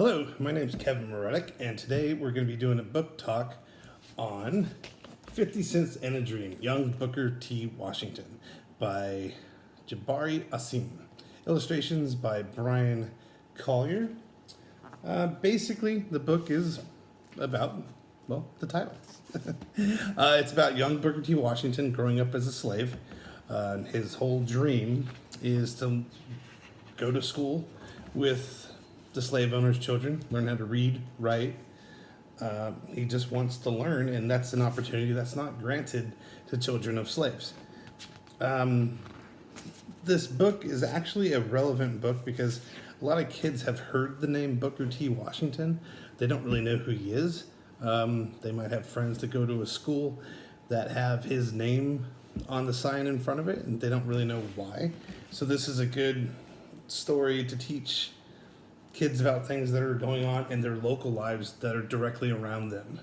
Hello, my name is Kevin Moretic, and today we're going to be doing a book talk on 50 Cents and a Dream, Young Booker T. Washington by Jabari Asim. Illustrations by Brian Collier. Basically, the book is about, well, the title. It's about young Booker T. Washington growing up as a slave. His whole dream is to go to school with the slave owner's children, learn how to read, write. He just wants to learn, and that's an opportunity that's not granted to children of slaves. This book is actually a relevant book because a lot of kids have heard the name Booker T. Washington. They don't really know who he is. They might have friends that go to a school that have his name on the sign in front of it, and they don't really know why. So this is a good story to teach kids about things that are going on in their local lives that are directly around them.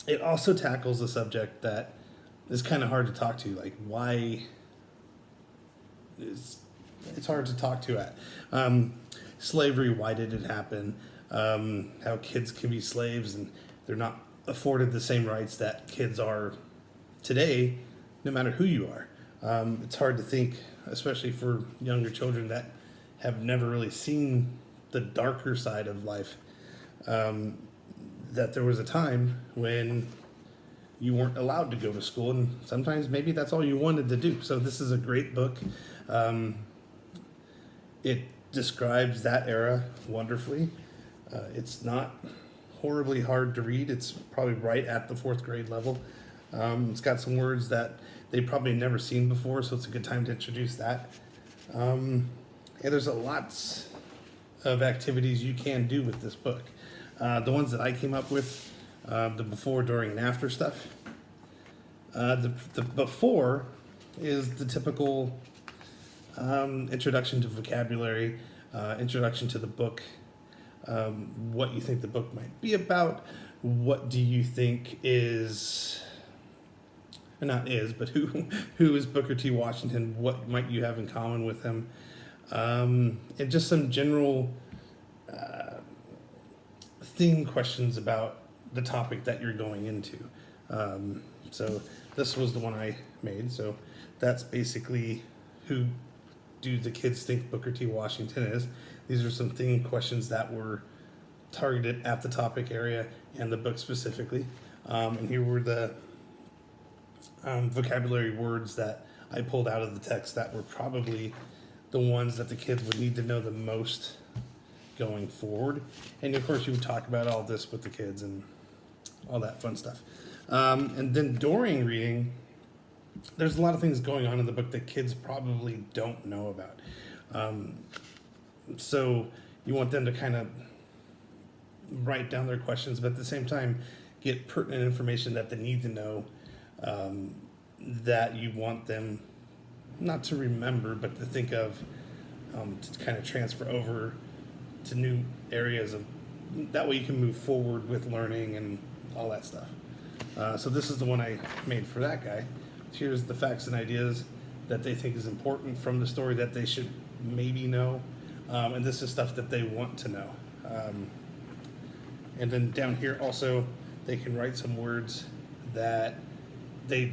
It also tackles a subject that is kind of hard to talk to, like why it's hard to talk to at. Slavery, why did it happen? How kids can be slaves and they're not afforded the same rights that kids are today, no matter who you are. It's hard to think, especially for younger children that have never really seen the darker side of life, that there was a time when you weren't allowed to go to school, and sometimes maybe that's all you wanted to do. So this is a great book. It describes that era wonderfully. It's not horribly hard to read. It's probably right at the fourth grade level. It's got some words that they've probably never seen before, so it's a good time to introduce that. And there's lots of activities you can do with this book. The ones that I came up with, the before, during, and after stuff. The before is the typical introduction to vocabulary, introduction to the book, what you think the book might be about, what do you think is, not is, but who is Booker T. Washington, what might you have in common with him, and just some general theme questions about the topic that you're going into. So this was the one I made. So that's basically who do the kids think Booker T. Washington is. These are some theme questions that were targeted at the topic area and the book specifically. And here were the vocabulary words that I pulled out of the text that were probably the ones that the kids would need to know the most going forward. And of course you would talk about all this with the kids and all that fun stuff. And then during reading, there's a lot of things going on in the book that kids probably don't know about. So you want them to kind of write down their questions, but at the same time get pertinent information that they need to know, that you want them not to remember, but to think of, to kind of transfer over to new areas of, that way you can move forward with learning and all that stuff. So this is the one I made for that guy. Here's the facts and ideas that they think is important from the story that they should maybe know. And this is stuff that they want to know. And then down here also, they can write some words that they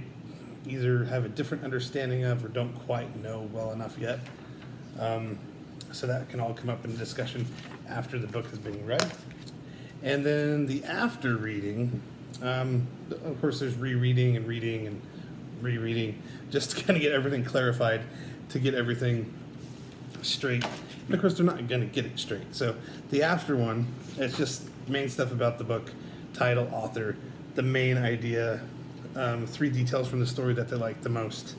either have a different understanding of or don't quite know well enough yet. So that can all come up in discussion after the book is being read. And then the after reading, of course there's rereading and reading and rereading, just to kind of get everything clarified, to get everything straight. And of course they're not going to get it straight. So the after one, it's just main stuff about the book, title, author, the main idea, 3 details from the story that they like the most,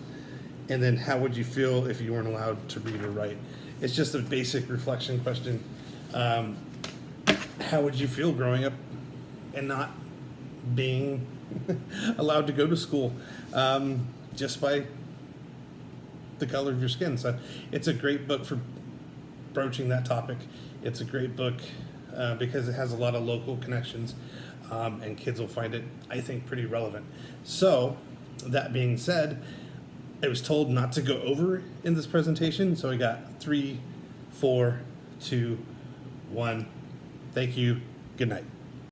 and then how would you feel if you weren't allowed to read or write. It's just a basic reflection question. How would you feel growing up and not being allowed to go to school, just by the color of your skin? So it's a great book for broaching that topic. It's a great book because it has a lot of local connections, and kids will find it, I think, pretty relevant. So that being said, I was told not to go over in this presentation, so I got 3, 4, 2, 1. Thank you. Good night.